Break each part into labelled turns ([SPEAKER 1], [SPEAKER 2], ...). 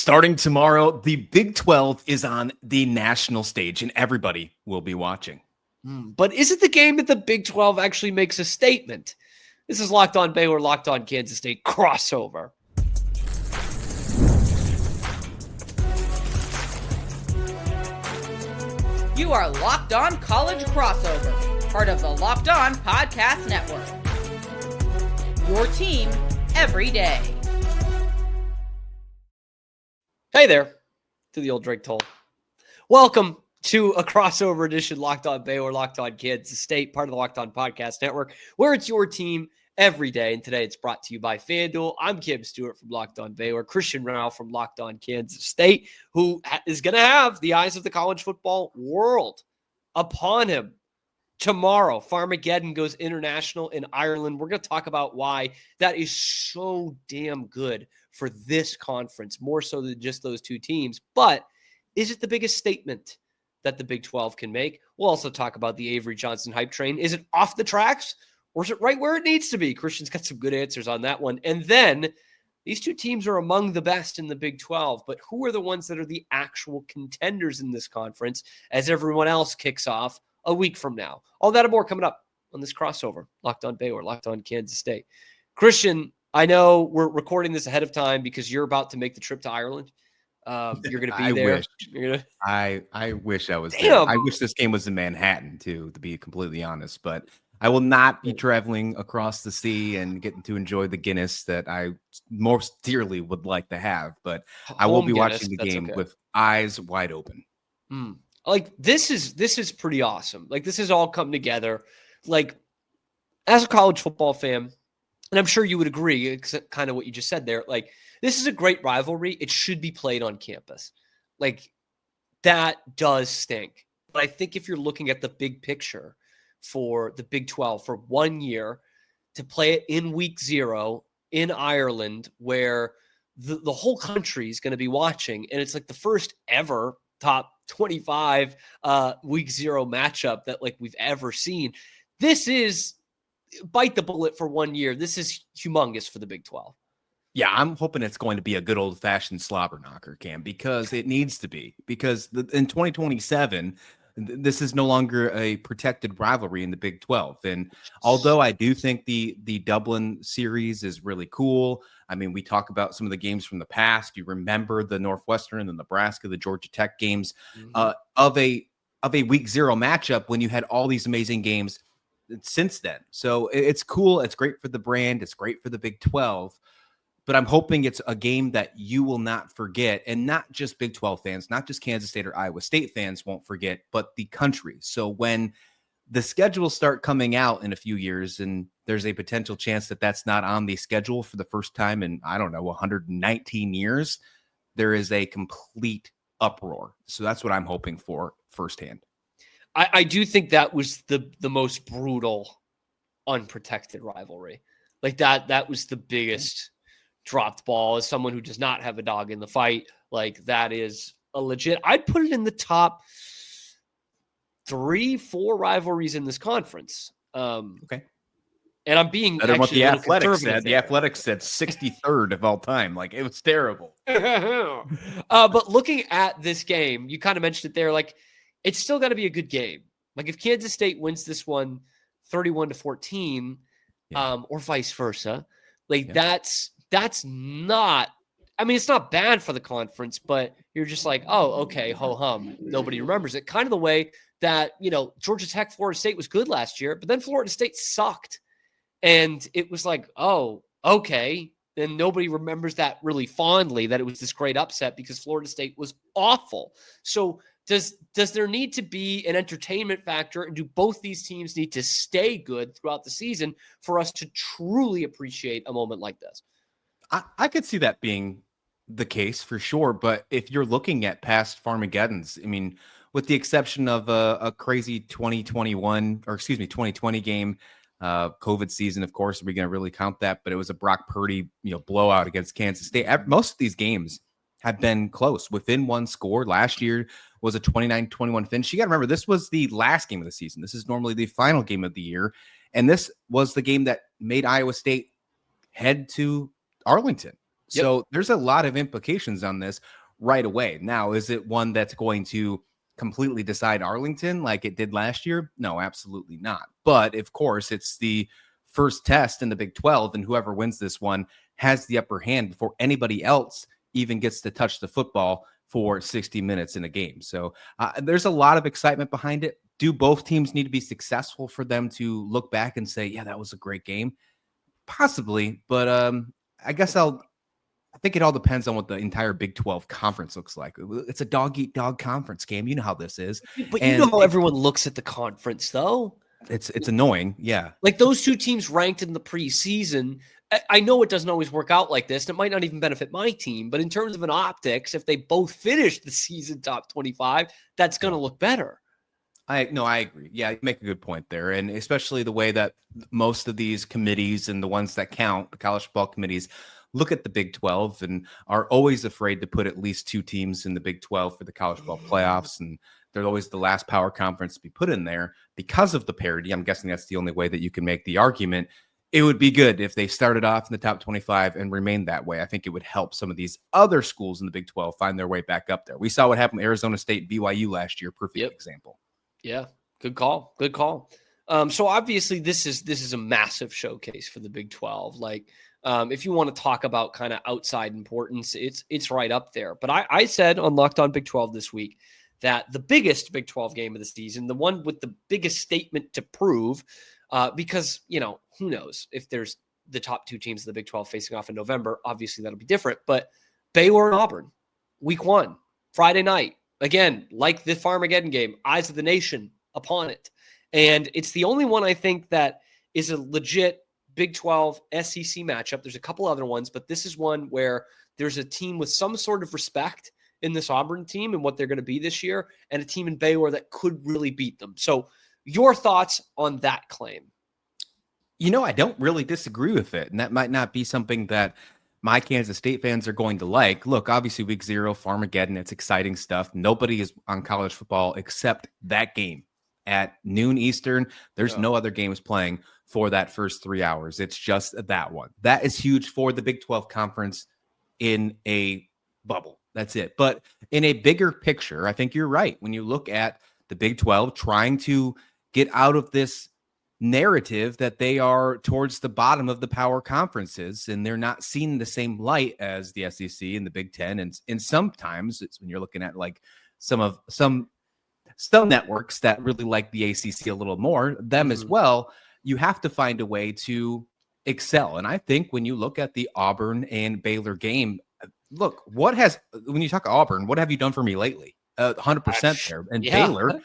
[SPEAKER 1] Starting tomorrow, the Big 12 is on the national stage, and everybody will be watching.
[SPEAKER 2] But is it the game that the Big 12 actually makes a statement? This is Locked On Baylor, Locked On Kansas State crossover.
[SPEAKER 3] You are Locked On College Crossover, part of the Locked On Podcast Network. Your team every day.
[SPEAKER 2] Hey there, to the old Drake toll. Welcome to a crossover edition Locked On Baylor, Locked On Kansas State, part of the Locked On Podcast Network, where it's your team every day. And today it's brought to you by FanDuel. I'm Kim Stuart from Locked On Baylor, Christian Rauh from Locked On Kansas State, who is going to have the eyes of the college football world upon him tomorrow. Farmageddon goes international in Ireland. We're going to talk about why that is so damn good for this conference, more so than just those two teams. But is it the biggest statement that the Big 12 can make? We'll also talk about the Avery Johnson hype train. Is it off the tracks or is it right where it needs to be? Christian's got some good answers on that one. And then these two teams are among the best in the Big 12, but who are the ones that are the actual contenders in this conference as everyone else kicks off a week from now? All that and more coming up on this crossover. Locked On Baylor, Locked On Kansas State. Christian, I know we're recording this ahead of time because you're about to make the trip to Ireland. You're going to be there.
[SPEAKER 1] I wish I was there. I wish this game was in Manhattan, too, to be completely honest. But I will not be traveling across the sea and getting to enjoy the Guinness that I most dearly would like to have. But I will be watching the game with eyes wide open.
[SPEAKER 2] Like, this is pretty awesome. Like, this has all come together. Like, as a college football fan, and I'm sure you would agree, it's kind of what you just said there. Like, this is a great rivalry. It should be played on campus. Like, that does stink. But I think if you're looking at the big picture for the Big 12 for 1 year to play it in week 0 in Ireland, where the whole country is going to be watching, and it's like the first ever top 25 week 0 matchup that like we've ever seen. This is bite the bullet for 1 year. This is humongous for the Big 12.
[SPEAKER 1] Yeah, I'm hoping it's going to be a good old-fashioned slobber knocker, Cam, because it needs to be. Because in 2027, this is no longer a protected rivalry in the Big 12. And although I do think the Dublin series is really cool, I mean, we talk about some of the games from the past. You remember the Northwestern, the Nebraska, the Georgia Tech games of a week 0 matchup when you had all these amazing games since then. So it's cool. It's great for the brand. It's great for the Big 12. But I'm hoping it's a game that you will not forget, and not just Big 12 fans, not just Kansas State or Iowa State fans won't forget, but the country. So when the schedules start coming out in a few years, and there's a potential chance that that's not on the schedule for the first time in, I don't know, 119 years, there is a complete uproar. So that's what I'm hoping for firsthand.
[SPEAKER 2] I do think that was the most brutal, unprotected rivalry. Like that was the biggest dropped ball. As someone who does not have a dog in the fight, like that is a legit, I'd put it in the top 3-4 rivalries in this conference.
[SPEAKER 1] Okay.
[SPEAKER 2] And I'm being
[SPEAKER 1] better than what the Athletics said.
[SPEAKER 2] The
[SPEAKER 1] Athletics said 63rd of all time. Like, it was terrible.
[SPEAKER 2] But looking at this game, you kind of mentioned it there. Like, it's still got to be a good game. Like, if Kansas State wins this one 31-14, or vice versa, like that's not, I mean, it's not bad for the conference, but you're just like, oh, okay, ho-hum. Nobody remembers it. Kind of the way that, Georgia Tech, Florida State was good last year, but then Florida State sucked. And it was like, oh, okay. Then nobody remembers that really fondly, that it was this great upset because Florida State was awful. So does there need to be an entertainment factor, and do both these teams need to stay good throughout the season for us to truly appreciate a moment like this?
[SPEAKER 1] I could see that being the case for sure. But if you're looking at past Farmageddons, I mean, with the exception of a crazy 2020 game, COVID season, of course, are we going to really count that? But it was a Brock Purdy, blowout against Kansas State. Most of these games have been close, within one score. Last year was a 29-21 finish. You got to remember, this was the last game of the season. This is normally the final game of the year. And this was the game that made Iowa State head to Arlington. So there's a lot of implications on this right away. Now, is it one that's going to completely decide Arlington like it did last year? No, absolutely not. But of course, it's the first test in the Big 12, and whoever wins this one has the upper hand before anybody else even gets to touch the football for 60 minutes in a game. So there's a lot of excitement behind it. Do both teams need to be successful for them to look back and say, yeah, that was a great game? Possibly, but I guess I think it all depends on what the entire Big 12 conference looks like. It's a dog-eat-dog conference, Cam. You know how this is.
[SPEAKER 2] But you know how everyone looks at the conference, though.
[SPEAKER 1] It's annoying, yeah.
[SPEAKER 2] Like those two teams ranked in the preseason. I know it doesn't always work out like this, and it might not even benefit my team. But in terms of an optics, if they both finish the season top 25, that's going to look better.
[SPEAKER 1] I agree. Yeah, you make a good point there. And especially the way that most of these committees and the ones that count, the college football committees, look at the Big 12 and are always afraid to put at least two teams in the Big 12 for the college football playoffs. And they're always the last power conference to be put in there because of the parity. I'm guessing that's the only way that you can make the argument. It would be good if they started off in the top 25 and remained that way. I think it would help some of these other schools in the Big 12 find their way back up there. We saw what happened with Arizona State, BYU last year. Perfect example.
[SPEAKER 2] Yeah, good call. Good call. So obviously this is a massive showcase for the Big 12. Like, if you want to talk about kind of outside importance, it's right up there. But I said on Locked On Big 12 this week that the biggest Big 12 game of the season, the one with the biggest statement to prove, because, who knows if there's the top two teams of the Big 12 facing off in November, obviously that'll be different. But Baylor and Auburn, week 1, Friday night, again, like the Farmageddon game, eyes of the nation upon it. And it's the only one I think that is a legit Big 12 SEC matchup. There's a couple other ones, but this is one where there's a team with some sort of respect in this Auburn team and what they're going to be this year, and a team in Baylor that could really beat them. So your thoughts on that claim?
[SPEAKER 1] I don't really disagree with it. And that might not be something that my Kansas State fans are going to like. Look, obviously week 0, Farmageddon, it's exciting stuff. Nobody is on college football except that game at noon Eastern. There's no other games playing for that first 3 hours. It's just that one. That is huge for the Big 12 conference in a bubble. That's it. But in a bigger picture, I think you're right. When you look at the Big 12 trying to get out of this narrative that they are towards the bottom of the power conferences and they're not seen the same light as the SEC and the Big 10. And sometimes it's when you're looking at like some networks that really like the ACC a little more, them as well, you have to find a way to excel. And I think when you look at the Auburn and Baylor game, look, when you talk Auburn, what have you done for me lately? 100% there. And Baylor,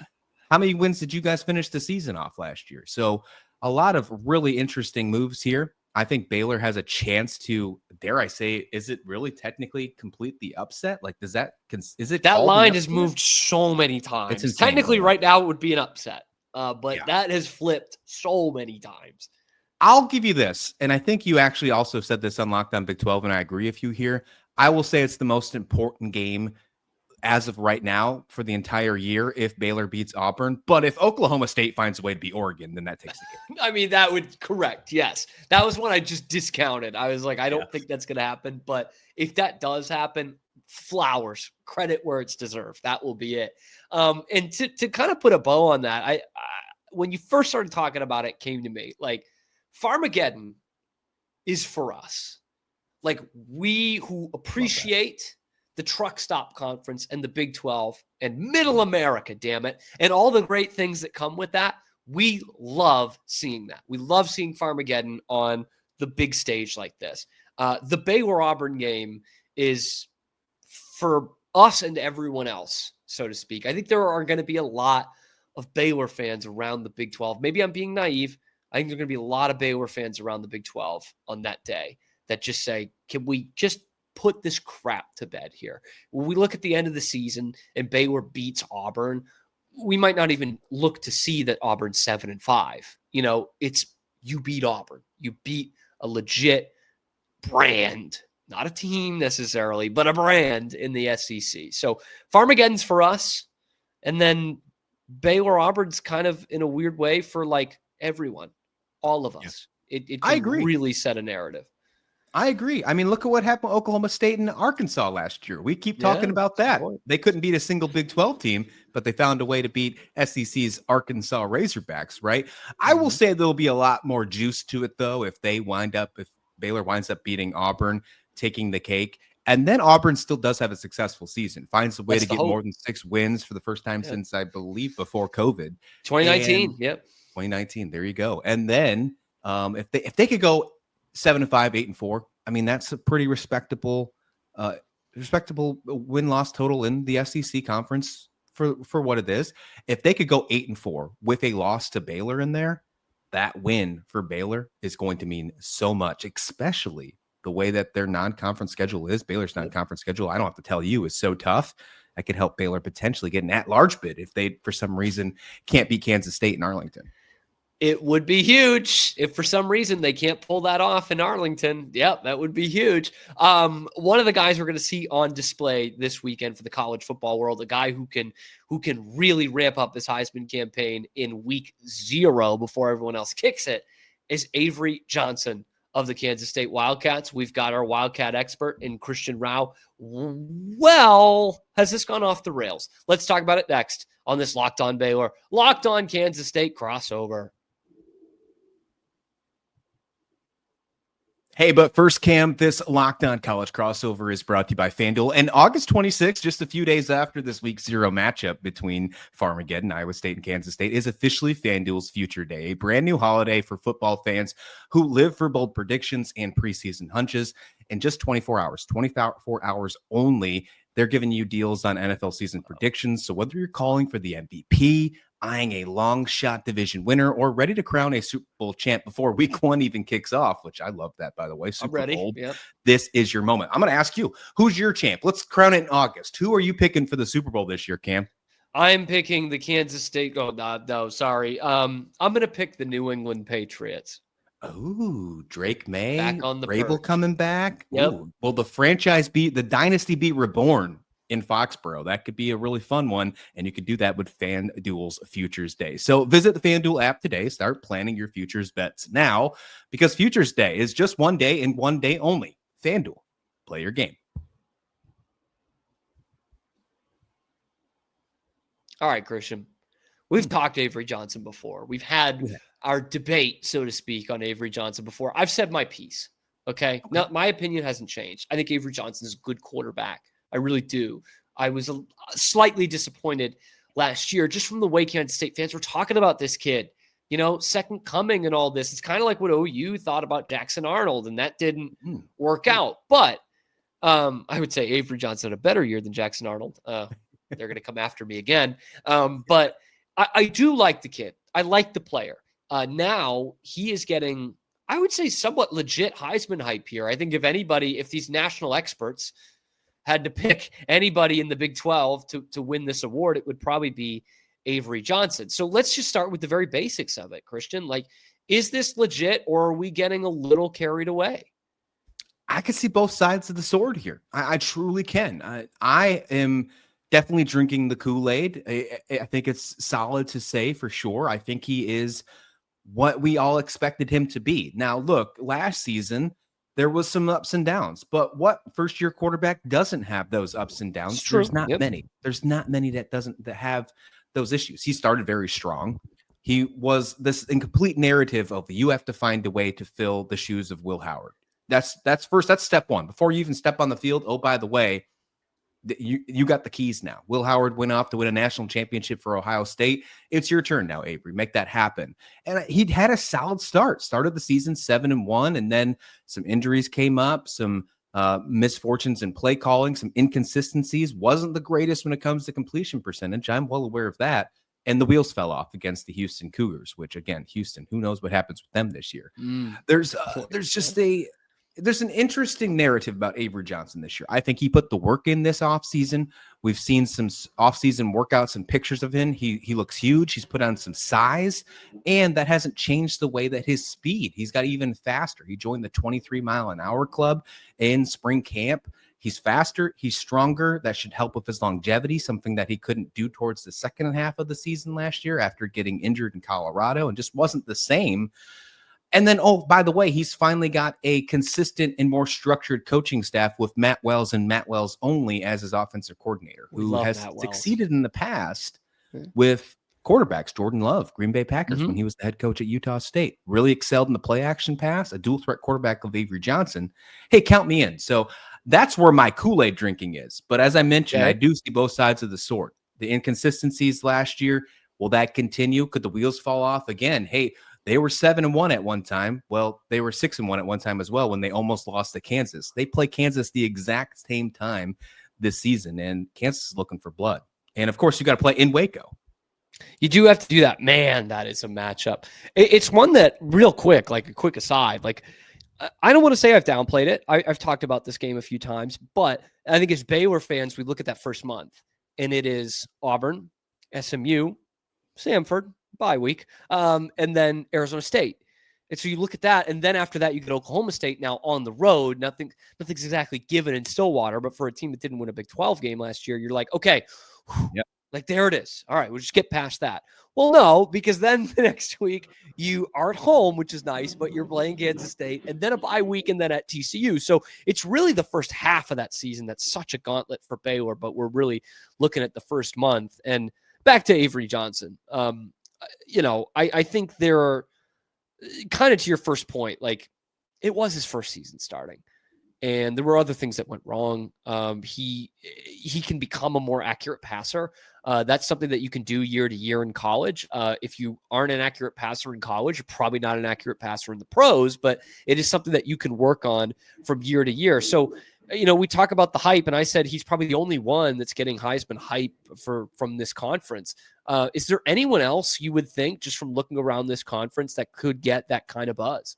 [SPEAKER 1] how many wins did you guys finish the season off last year? So a lot of really interesting moves here. I think Baylor has a chance to, dare I say, is it really technically complete the upset? Like, is it
[SPEAKER 2] that line has moved so many times?
[SPEAKER 1] It's
[SPEAKER 2] technically right now it would be an upset, but that has flipped so many times.
[SPEAKER 1] I'll give you this, and I think you actually also said this on Locked On Big 12, and I agree with you here. I will say it's the most important game as of right now for the entire year if Baylor beats Auburn. But if Oklahoma State finds a way to beat Oregon, then that takes the game.
[SPEAKER 2] I mean, that would correct. Yes. That was one I just discounted. I was like, I don't think that's going to happen. But if that does happen, flowers, credit where it's deserved. That will be it. And to kind of put a bow on that, I when you first started talking about it, came to me like Farmageddon is for us. Like we who appreciate the truck stop conference and the Big 12 and middle America, damn it, and all the great things that come with that. We love seeing that. We love seeing Farmageddon on the big stage like this. The Baylor Auburn game is for us and everyone else, so to speak. I think there are going to be a lot of Baylor fans around the Big 12. Maybe I'm being naive. I think there are going to be a lot of Baylor fans around the Big 12 on that day that just say, can we just put this crap to bed here? When we look at the end of the season and Baylor beats Auburn, we might not even look to see that Auburn's 7-5. It's you beat Auburn. You beat a legit brand, not a team necessarily, but a brand in the SEC. So Farmageddon's for us. And then Baylor Auburn's kind of in a weird way for like everyone, all of us. It can
[SPEAKER 1] I agree.
[SPEAKER 2] Really set a narrative.
[SPEAKER 1] I agree. I mean, look at what happened with Oklahoma State and Arkansas last year. We keep talking about that. They couldn't beat a single Big 12 team, but they found a way to beat SEC's Arkansas Razorbacks, right? I will say there'll be a lot more juice to it, though, if Baylor winds up beating Auburn, taking the cake. And then Auburn still does have a successful season, finds a way to get more than 6 wins for the first time since, I believe, before COVID.
[SPEAKER 2] 2019,
[SPEAKER 1] 2019, there you go. And then if they could go 7-5, 8-4, I mean, that's a pretty respectable win-loss total in the SEC conference for what it is. If they could go 8-4 with a loss to Baylor in there, that win for Baylor is going to mean so much, especially the way that their non-conference schedule is. Baylor's non-conference schedule, I don't have to tell you, is so tough. That could help Baylor potentially get an at-large bid if they, for some reason, can't beat Kansas State in Arlington.
[SPEAKER 2] It would be huge if for some reason they can't pull that off in Arlington. Yep, that would be huge. One of the guys we're going to see on display this weekend for the college football world, a guy who can really ramp up this Heisman campaign in week 0 before everyone else kicks it, is Avery Johnson of the Kansas State Wildcats. We've got our Wildcat expert in Christian Rauh. Well, has this gone off the rails? Let's talk about it next on this Locked On Baylor, Locked On Kansas State crossover.
[SPEAKER 1] Hey, but first, Cam, this Locked On College crossover is brought to you by FanDuel. And August 26th, just a few days after this week 0 matchup between Farmageddon, Iowa State, and Kansas State, is officially FanDuel's Future Day, a brand new holiday for football fans who live for bold predictions and preseason hunches. In just 24 hours only, they're giving you deals on NFL season predictions. So whether you're calling for the MVP, eyeing a long shot division winner, or ready to crown a Super Bowl champ before week 1 even kicks off, which I love that, by the way. Super
[SPEAKER 2] I'm ready.
[SPEAKER 1] Bowl.
[SPEAKER 2] Yep.
[SPEAKER 1] This is your moment. I'm going to ask you, who's your champ? Let's crown it in August. Who are you picking for the Super Bowl this year, Cam?
[SPEAKER 2] I'm picking the Kansas State. Oh, no, sorry. I'm going to pick the New England Patriots.
[SPEAKER 1] Oh, Drake May,
[SPEAKER 2] back on the
[SPEAKER 1] Vrabel
[SPEAKER 2] perch.
[SPEAKER 1] coming back.
[SPEAKER 2] Yep.
[SPEAKER 1] Ooh, will the dynasty be reborn in Foxborough? That could be a really fun one, and you could do that with FanDuel's Futures Day. So visit the FanDuel app today. Start planning your futures bets now, because Futures Day is just one day and one day only. FanDuel, play your game.
[SPEAKER 2] All right, Christian. We've talked Avery Johnson before. We've had our debate, so to speak, on Avery Johnson before. I've said my piece, okay? Now, my opinion hasn't changed. I think Avery Johnson is a good quarterback. I really do. I was slightly disappointed last year just from the way Kansas State fans were talking about this kid. You know, second coming and all this. It's kind of like what OU thought about Jackson Arnold, and that didn't work out. But I would say Avery Johnson had a better year than Jackson Arnold. They're going to come after me again. But I do like the kid. I like the player. Now he is getting, I would say, somewhat legit Heisman hype here. I think if these national experts had to pick anybody in the Big 12 to win this award, it would probably be Avery Johnson. So let's just start with the very basics of it, Christian. Like, is this legit, or are we getting a little carried away?
[SPEAKER 1] I can see both sides of the sword here. I truly can. I am definitely drinking the Kool-Aid. I think it's solid to say for sure. I think he is what we all expected him to be. Now, look, last season, there was some ups and downs, but what first-year quarterback doesn't have those ups and downs? There's not many. There's not many that have those issues. He started very strong. He was this incomplete narrative of you have to find a way to fill the shoes of Will Howard. That's step one. Before you even step on the field, oh, by the way, you got the keys now. Will Howard went off to win a national championship for Ohio State. It's your turn now, Avery. Make that happen. And he'd had a solid start. Started the season 7-1, and then some injuries came up, some misfortunes in play calling, some inconsistencies. Wasn't the greatest when it comes to completion percentage. I'm well aware of that. And the wheels fell off against the Houston Cougars, which, again, Houston, who knows what happens with them this year. There's an interesting narrative about Avery Johnson this year. I think he put the work in this offseason. We've seen some offseason workouts and pictures of him. He looks huge. He's put on some size, and that hasn't changed the way that his speed. He's got even faster. He joined the 23-mile-an-hour club in spring camp. He's faster. He's stronger. That should help with his longevity, something that he couldn't do towards the second half of the season last year after getting injured in Colorado and just wasn't the same. And then, oh, by the way, he's finally got a consistent and more structured coaching staff with Matt Wells and Matt Wells only as his offensive coordinator, who has succeeded in the past with quarterbacks. Jordan Love, Green Bay Packers, when he was the head coach at Utah State, really excelled in the play action pass, a dual threat quarterback of Avery Johnson. Hey, count me in. So that's where my Kool-Aid drinking is. But as I mentioned, I do see both sides of the sword. The inconsistencies last year, will that continue? Could the wheels fall off again? Hey, they were 7-1 at one time. Well, they were 6-1 at one time as well when they almost lost to Kansas. They play Kansas the exact same time this season, and Kansas is looking for blood. And, of course, you got to play in Waco.
[SPEAKER 2] You do have to do that. Man, that is a matchup. It's one that, real quick, like a quick aside, like I don't want to say I've downplayed it. I've talked about this game a few times, but I think as Baylor fans, we look at that first month, and it is Auburn, SMU, Samford, bye week, and then Arizona State. And so you look at that, and then after that, you get Oklahoma State now on the road. Nothing's exactly given in Stillwater, but for a team that didn't win a Big 12 game last year, you're like, okay, like there it is. All right, we'll just get past that. Well, no, because then the next week you are at home, which is nice, but you're playing Kansas State, and then a bye week, and then at TCU. So it's really the first half of that season that's such a gauntlet for Baylor, but we're really looking at the first month. And back to Avery Johnson. I think there are kind of to your first point, like it was his first season starting, and there were other things that went wrong. He can become a more accurate passer. That's something that you can do year to year in college. If you aren't an accurate passer in college, you're probably not an accurate passer in the pros, but it is something that you can work on from year to year. So, we talk about the hype, and I said he's probably the only one that's getting Heisman hype from this conference. Is there anyone else you would think, just from looking around this conference, that could get that kind of buzz?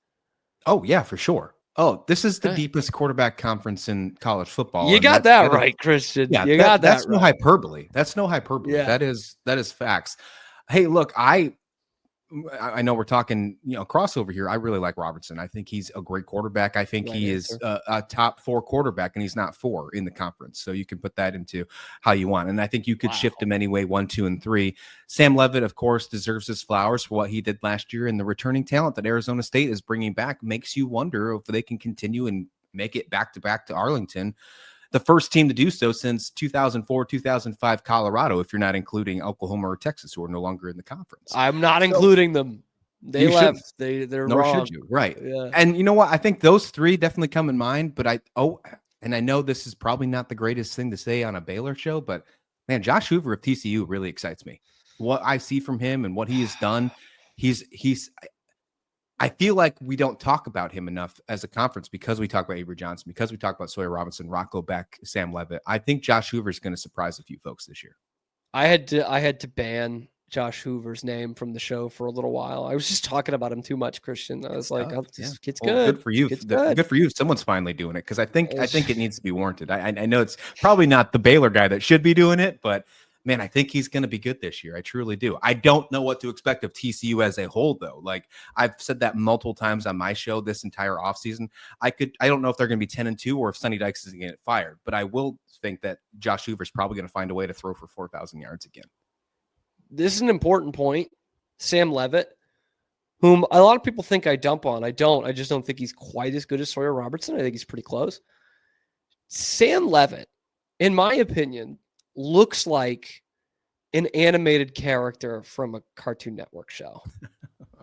[SPEAKER 1] Oh, yeah, for sure. Oh, this is the deepest quarterback conference in college football.
[SPEAKER 2] You got that right, Christian.
[SPEAKER 1] Yeah,
[SPEAKER 2] you got that.
[SPEAKER 1] That's no hyperbole. That's no hyperbole. Yeah. That is facts. Hey, look, I know we're talking, crossover here. I really like Robertson. I think he's a great quarterback. I think he is a top 4 quarterback, and he's not 4 in the conference. So you can put that into how you want. And I think you could shift him anyway, 1, 2, and 3. Sam Levitt, of course, deserves his flowers for what he did last year. And the returning talent that Arizona State is bringing back makes you wonder if they can continue and make it back-to-back to Arlington. The first team to do so since 2004, 2005 Colorado, if you're not including Oklahoma or Texas, who are no longer in the conference.
[SPEAKER 2] I'm not including them. They left. They're
[SPEAKER 1] nor
[SPEAKER 2] wrong.
[SPEAKER 1] Should you. Right.
[SPEAKER 2] Yeah.
[SPEAKER 1] And you know what? I think those 3 definitely come in mind. But and I know this is probably not the greatest thing to say on a Baylor show, but man, Josh Hoover of TCU really excites me. What I see from him and what he has done, I feel like we don't talk about him enough as a conference because we talk about Avery Johnson, because we talk about Sawyer Robinson, Rocco Beck, Sam Levitt. I think Josh Hoover is going to surprise a few folks this year.
[SPEAKER 2] I had to ban Josh Hoover's name from the show for a little while. I was just talking about him too much, Christian. I was like, kid's good.
[SPEAKER 1] Good for you. Good for you. Someone's finally doing it, because I think it needs to be warranted. I know it's probably not the Baylor guy that should be doing it, but man, I think he's going to be good this year. I truly do. I don't know what to expect of TCU as a whole, though. Like I've said that multiple times on my show this entire offseason. I don't know if they're going to be 10-2 or if Sonny Dykes is going to get fired, but I will think that Josh Hoover is probably going to find a way to throw for 4,000 yards again.
[SPEAKER 2] This is an important point. Sam Levitt, whom a lot of people think I dump on. I don't. I just don't think he's quite as good as Sawyer Robertson. I think he's pretty close. Sam Levitt, in my opinion, looks like an animated character from a Cartoon Network show.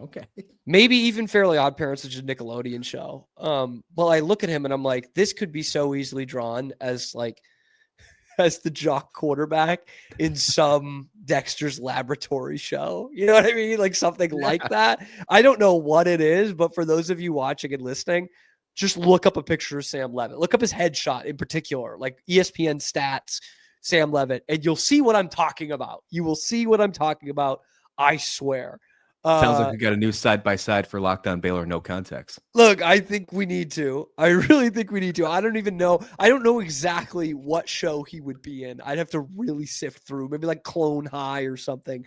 [SPEAKER 1] Okay.
[SPEAKER 2] Maybe even Fairly Odd Parents, which is a Nickelodeon show. Well, I look at him and I'm like, this could be so easily drawn as the jock quarterback in some Dexter's Laboratory show. You know what I mean? Like something like that. I don't know what it is, but for those of you watching and listening, just look up a picture of Sam Levitt. Look up his headshot in particular, like ESPN stats, Sam Levitt, and you'll see what I'm talking about. You will see what I'm talking about. I swear.
[SPEAKER 1] Sounds like we got a new side-by-side for Locked On Baylor, no context.
[SPEAKER 2] Look, I think we need to. I really think we need to. I don't even know. I don't know exactly what show he would be in. I'd have to really sift through. Maybe like Clone High or something.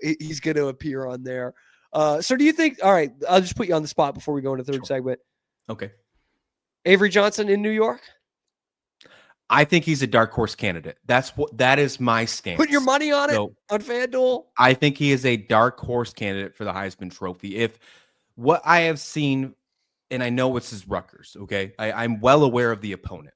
[SPEAKER 2] He's going to appear on there. So do you think, all right, I'll just put you on the spot before we go into third segment.
[SPEAKER 1] Okay.
[SPEAKER 2] Avery Johnson in New York?
[SPEAKER 1] I think he's a dark horse candidate. That is my stance.
[SPEAKER 2] Put your money on it on FanDuel.
[SPEAKER 1] I think he is a dark horse candidate for the Heisman Trophy. If what I have seen, and I know this is Rutgers, okay? I'm well aware of the opponent.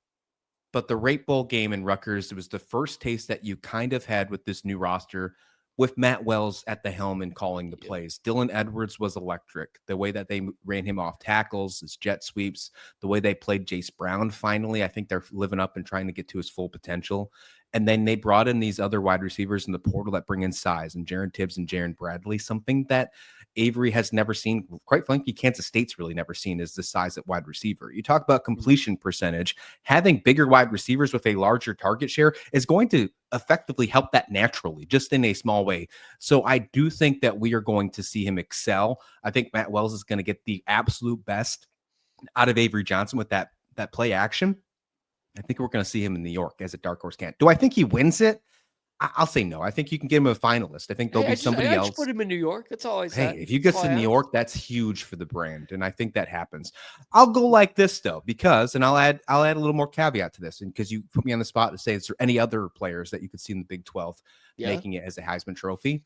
[SPEAKER 1] But the Rape Bowl game in Rutgers, it was the first taste that you kind of had with this new roster with Matt Wells at the helm and calling the plays. Dylan Edwards was electric. The way that they ran him off tackles, his jet sweeps, the way they played Jace Brown, finally, I think they're living up and trying to get to his full potential. And then they brought in these other wide receivers in the portal that bring in size, and Jaron Tibbs and Jaron Bradley, something that Avery has never seen. Quite frankly, Kansas State's really never seen is the size at wide receiver. You talk about completion percentage, having bigger wide receivers with a larger target share is going to effectively help that naturally, just in a small way. So I do think that we are going to see him excel. I think Matt Wells is going to get the absolute best out of Avery Johnson with that play action. I think we're going to see him in New York as a dark horse candidate. Do I think he wins it? I'll say no. I think you can get him a finalist. I think there'll be somebody else.
[SPEAKER 2] Put him in New York. That's all I said.
[SPEAKER 1] Hey, if you get to New York, that's huge for the brand, and I think that happens. I'll go like this though, because, and I'll add a little more caveat to this, and because you put me on the spot to say, is there any other players that you could see in the Big 12 making it as a Heisman Trophy?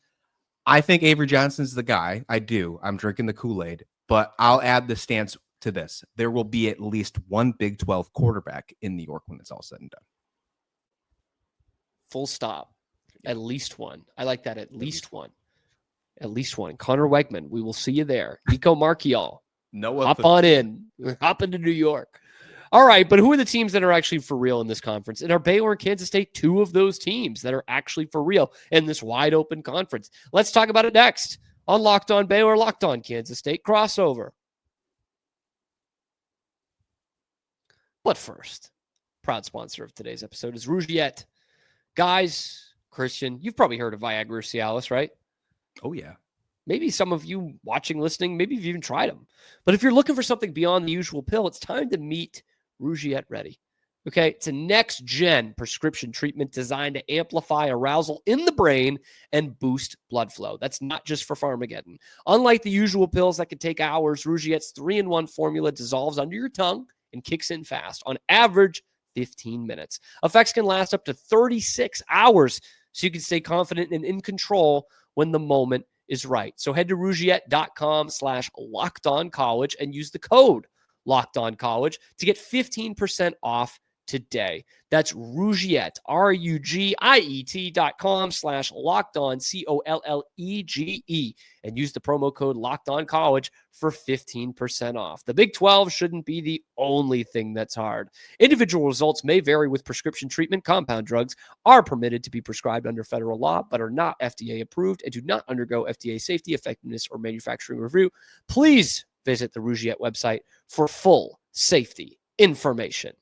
[SPEAKER 1] I think Avery Johnson's the guy. I do. I'm drinking the Kool-Aid, but I'll add the stance to this. There will be at least one Big 12 quarterback in New York when it's all said and done.
[SPEAKER 2] Full stop. At least one. I like that. At least one. At least one. Connor Wegman. We will see you there. Nico Marchiol. Hop on in. Hop into New York. All right, but who are the teams that are actually for real in this conference? And are Baylor and Kansas State two of those teams that are actually for real in this wide open conference? Let's talk about it next on Locked On Baylor, Locked On Kansas State crossover. But first, proud sponsor of today's episode is Rougiette. Guys, Christian, you've probably heard of Viagra Cialis, right?
[SPEAKER 1] Oh, yeah.
[SPEAKER 2] Maybe some of you watching, listening, maybe you've even tried them. But if you're looking for something beyond the usual pill, it's time to meet Rougiette Ready. Okay, it's a next-gen prescription treatment designed to amplify arousal in the brain and boost blood flow. That's not just for Farmageddon. Unlike the usual pills that can take hours, Rougiette's 3-in-1 formula dissolves under your tongue and kicks in fast, on average 15 minutes. Effects can last up to 36 hours, so you can stay confident and in control when the moment is right. So head to Rougiette.com/LockedOnCollege and use the code LockedOnCollege to get 15% off today. That's Rougiette, RUGIET.com/LockedOn, and use the promo code LockedOnCollege for 15% off. The Big 12 shouldn't be the only thing that's hard. Individual results may vary with prescription treatment. Compound drugs are permitted to be prescribed under federal law, but are not FDA approved and do not undergo FDA safety, effectiveness, or manufacturing review. Please visit the Rougiette website for full safety information.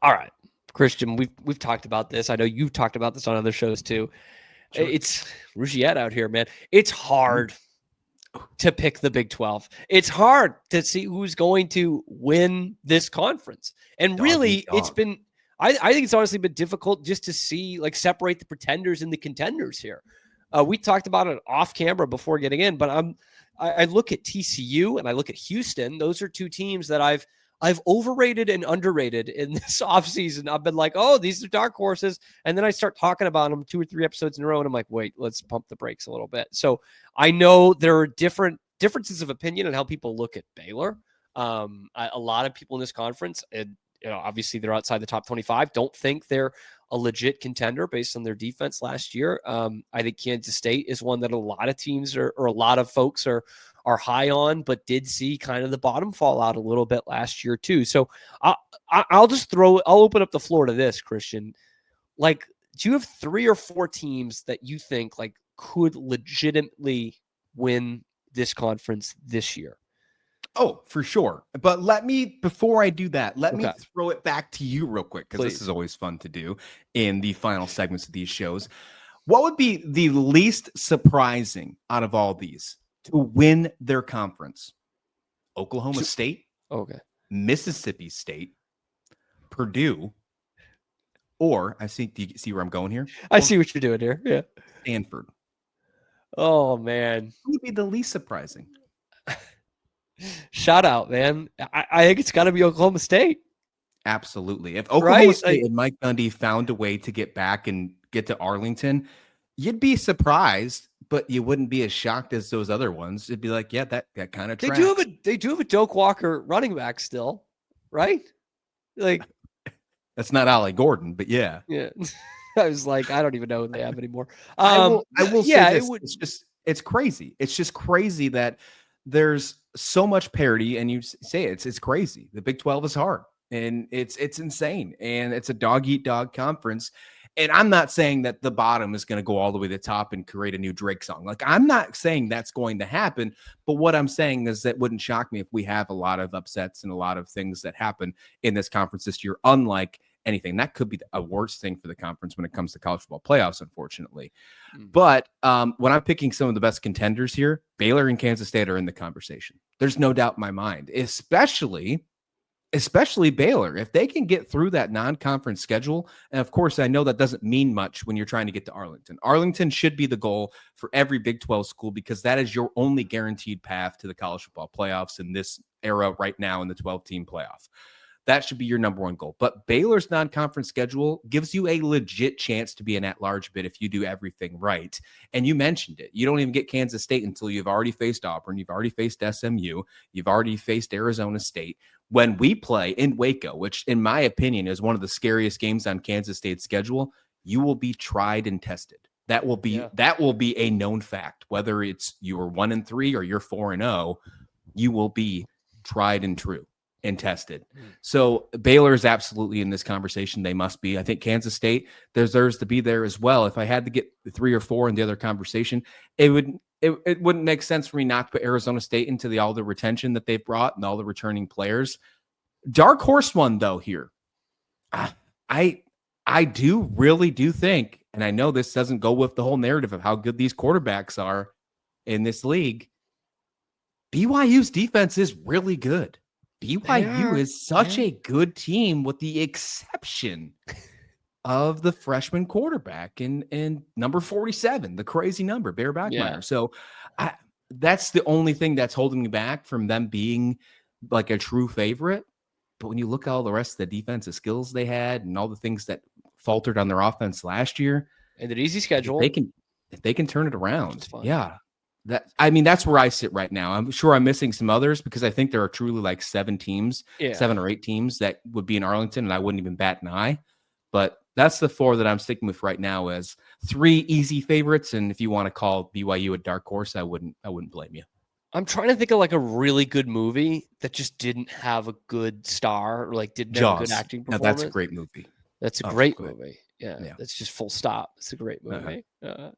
[SPEAKER 2] All right, Christian, we've talked about this. I know you've talked about this on other shows too. Sure. It's Rougiette out here, man. It's hard to pick the Big 12. It's hard to see who's going to win this conference. And really, it's been, I think it's honestly been difficult just to see, like, separate the pretenders and the contenders here. We talked about it off camera before getting in, but I look at TCU and I look at Houston. Those are two teams that I've overrated and underrated in this offseason. I've been like, oh, these are dark horses. And then I start talking about them 2 or 3 episodes in a row. And I'm like, wait, let's pump the brakes a little bit. So I know there are differences of opinion on how people look at Baylor. A lot of people in this conference, and obviously they're outside the top 25, don't think they're a legit contender based on their defense last year. I think Kansas State is one that a lot of teams or a lot of folks are high on, but did see kind of the bottom fall out a little bit last year too. So I'll open up the floor to this, Christian. Like, do you have 3 or 4 teams that you think like could legitimately win this conference this year?
[SPEAKER 1] Oh, for sure. But before I do that, let me throw it back to you real quick, because this is always fun to do in the final segments of these shows. What would be the least surprising out of all these to win their conference? Oklahoma State, Mississippi State, Purdue, or do you see where I'm going here?
[SPEAKER 2] I see what you're doing here. Yeah.
[SPEAKER 1] Stanford.
[SPEAKER 2] Oh, man.
[SPEAKER 1] What would be the least surprising?
[SPEAKER 2] Shout out, man. I think it's got to be Oklahoma State.
[SPEAKER 1] Absolutely. If Oklahoma State and Mike Gundy found a way to get back and get to Arlington, you'd be surprised but you wouldn't be as shocked as those other ones. It'd be like, yeah, that kind of
[SPEAKER 2] They
[SPEAKER 1] tracks.
[SPEAKER 2] do have a Doak Walker running back still, right? Like
[SPEAKER 1] That's not Ollie Gordon, but yeah.
[SPEAKER 2] yeah. I was like, I don't even know who they have anymore.
[SPEAKER 1] I will
[SPEAKER 2] yeah,
[SPEAKER 1] say this. It's crazy. It's just crazy that there's so much parity, and you say it's crazy. The Big 12 is hard, and it's insane, and it's a dog eat dog conference. And I'm not saying that the bottom is going to go all the way to the top and create a new Drake song. Like, I'm not saying that's going to happen. But what I'm saying is that wouldn't shock me if we have a lot of upsets and a lot of things that happen in this conference this year, unlike anything. That could be a worse thing for the conference when it comes to college football playoffs, unfortunately. But when I'm picking some of the best contenders here, Baylor and Kansas State are in the conversation. There's no doubt in my mind, especially Baylor. If they can get through that non-conference schedule, and of course, I know that doesn't mean much when you're trying to get to Arlington. Arlington should be the goal for every Big 12 school because that is your only guaranteed path to the college football playoffs in this era right now in the 12-team playoff. That should be your number one goal. But Baylor's non-conference schedule gives you a legit chance to be an at-large bid if you do everything right. And you mentioned it. You don't even get Kansas State until you've already faced Auburn. You've already faced SMU. You've already faced Arizona State. When we play in Waco, which in my opinion is one of the scariest games on Kansas State's schedule, you will be tried and tested. That will be a known fact. Whether it's you are 1-3 or you're 4-0, you will be tried and true and tested. So Baylor is absolutely in this conversation. They must be. I think Kansas State deserves to be there as well. If I had to get 3 or 4 in the other conversation, it wouldn't make sense for me not to put Arizona State into all the retention that they've brought and all the returning players. Dark horse one though here. I really do think, and I know this doesn't go with the whole narrative of how good these quarterbacks are in this league. BYU's defense is really good. BYU is such a good team with the exception of the freshman quarterback and number 47, the crazy number, Bear Backmeyer.
[SPEAKER 2] Yeah.
[SPEAKER 1] So that's the only thing that's holding me back from them being like a true favorite. But when you look at all the rest of the defensive skills they had and all the things that faltered on their offense last year,
[SPEAKER 2] and an easy schedule,
[SPEAKER 1] if they can turn it around, that's where I sit right now. I'm sure I'm missing some others because I think there are truly like 7 or 8 teams that would be in Arlington, and I wouldn't even bat an eye. But that's the 4 that I'm sticking with right now as 3 easy favorites. And if you want to call BYU a dark horse, I wouldn't blame you.
[SPEAKER 2] I'm trying to think of like a really good movie that just didn't have a good star, or like didn't have a good acting performance.
[SPEAKER 1] Now, that's a great movie.
[SPEAKER 2] That's a great movie. Yeah, that's just full stop. It's a great movie.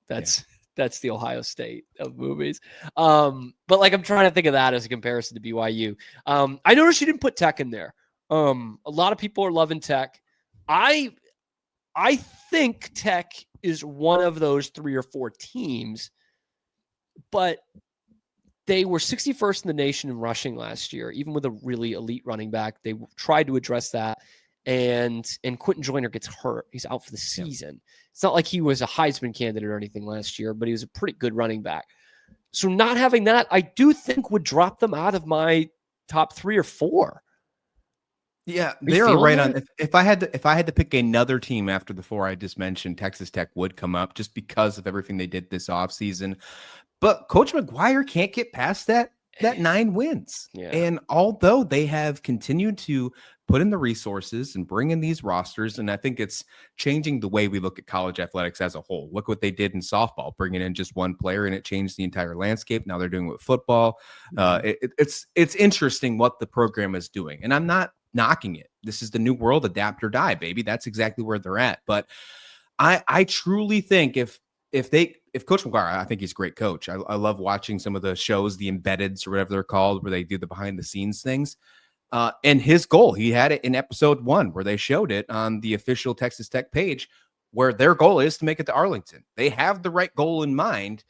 [SPEAKER 2] That's the Ohio State of movies. But like I'm trying to think of that as a comparison to BYU. I noticed you didn't put Tech in there. A lot of people are loving Tech. I think Tech is one of those 3 or 4 teams, but they were 61st in the nation in rushing last year, even with a really elite running back. They tried to address that. And Quentin Joyner gets hurt. He's out for the season. Yeah. It's not like he was a Heisman candidate or anything last year, but he was a pretty good running back. So not having that, I do think would drop them out of my top 3 or 4.
[SPEAKER 1] Yeah, they're right on. If I had to pick another team after the 4 I just mentioned, Texas Tech would come up just because of everything they did this offseason. But Coach McGuire can't get past that 9 wins. Yeah. And although they have continued to put in the resources and bring in these rosters, and I think it's changing the way we look at college athletics as a whole. Look what they did in softball, bringing in just one player, and it changed the entire landscape. Now they're doing it with football. It's interesting what the program is doing, and I'm not knocking it. This is the new world, adapt or die, baby. That's exactly where they're at. But I truly think if Coach McGuire, I think he's a great coach. I love watching some of the shows, the Embeddeds or whatever they're called, where they do the behind the scenes things. And his goal, he had it in episode 1 where they showed it on the official Texas Tech page, where their goal is to make it to Arlington. They have the right goal in mind,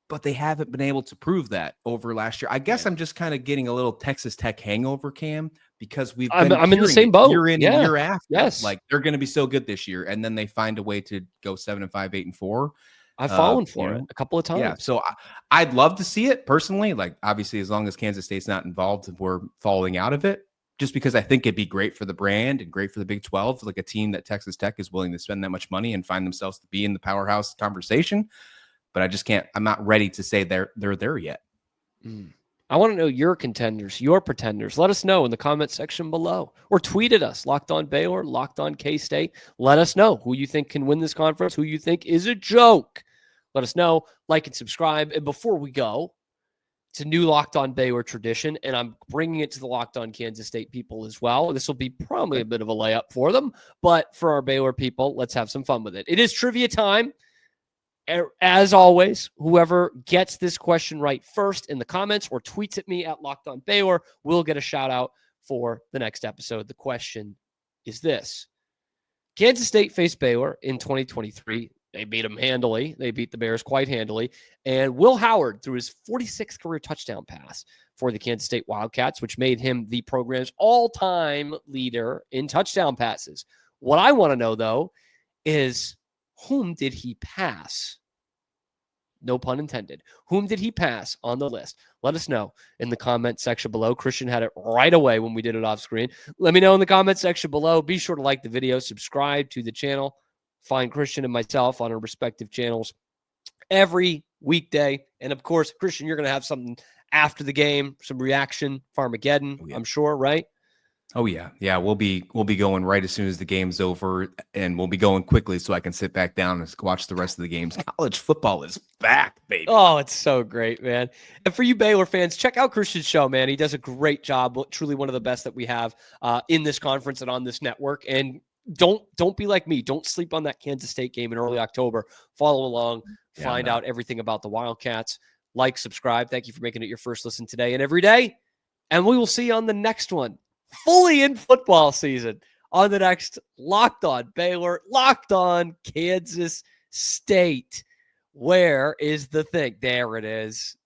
[SPEAKER 1] but they haven't been able to prove that over last year. I guess I'm just kind of getting a little Texas Tech hangover, Cam, because I'm in
[SPEAKER 2] the same boat
[SPEAKER 1] year in and year after.
[SPEAKER 2] Yes.
[SPEAKER 1] Like they're going to be so good this year, and then they find a way to go 7-5, 8-4.
[SPEAKER 2] I've fallen for it a couple of times.
[SPEAKER 1] Yeah, so I'd love to see it personally. Like obviously, as long as Kansas State's not involved, we're falling out of it. Just because I think it'd be great for the brand and great for the Big 12, like a team that Texas Tech is willing to spend that much money and find themselves to be in the powerhouse conversation. but I just can't. I'm not ready to say they're there yet.
[SPEAKER 2] I want to know your contenders, your pretenders. Let us know in the comment section below, or tweet at us, Locked On Baylor, Locked On K-State. Let us know who you think can win this conference, who you think is a joke. Let us know, like and subscribe. And before we go, it's a new Locked On Baylor tradition, and I'm bringing it to the Locked On Kansas State people as well. This will be probably a bit of a layup for them, but for our Baylor people, let's have some fun with it. It is trivia time. As always, whoever gets this question right first in the comments or tweets at me at Locked On Baylor will get a shout out for the next episode. The question is this: Kansas State faced Baylor in 2023. They beat them handily. They beat the Bears quite handily. And Will Howard threw his 46th career touchdown pass for the Kansas State Wildcats, which made him the program's all-time leader in touchdown passes. What I want to know, though, is whom did he pass? No pun intended. Whom did he pass on the list? Let us know in the comment section below. Christian had it right away when we did it off screen. Let me know in the comment section below. Be sure to like the video, subscribe to the channel. Find Christian and myself on our respective channels every weekday. And of course, Christian, you're going to have something after the game, some reaction, Farmageddon, I'm sure, right?
[SPEAKER 1] Oh yeah. Yeah. We'll be going right as soon as the game's over, and we'll be going quickly so I can sit back down and watch the rest of the games. College football is back, baby.
[SPEAKER 2] Oh, it's so great, man. And for you Baylor fans, check out Christian's show, man. He does a great job. Truly one of the best that we have in this conference and on this network. And don't be like me. Don't sleep on that Kansas State game in early October. Follow along, find out everything about the Wildcats. Like, subscribe. Thank you for making it your first listen today and every day. And we will see you on the next one. Fully in football season on the next Locked On Baylor, Locked On Kansas State. Where is the thing? There it is.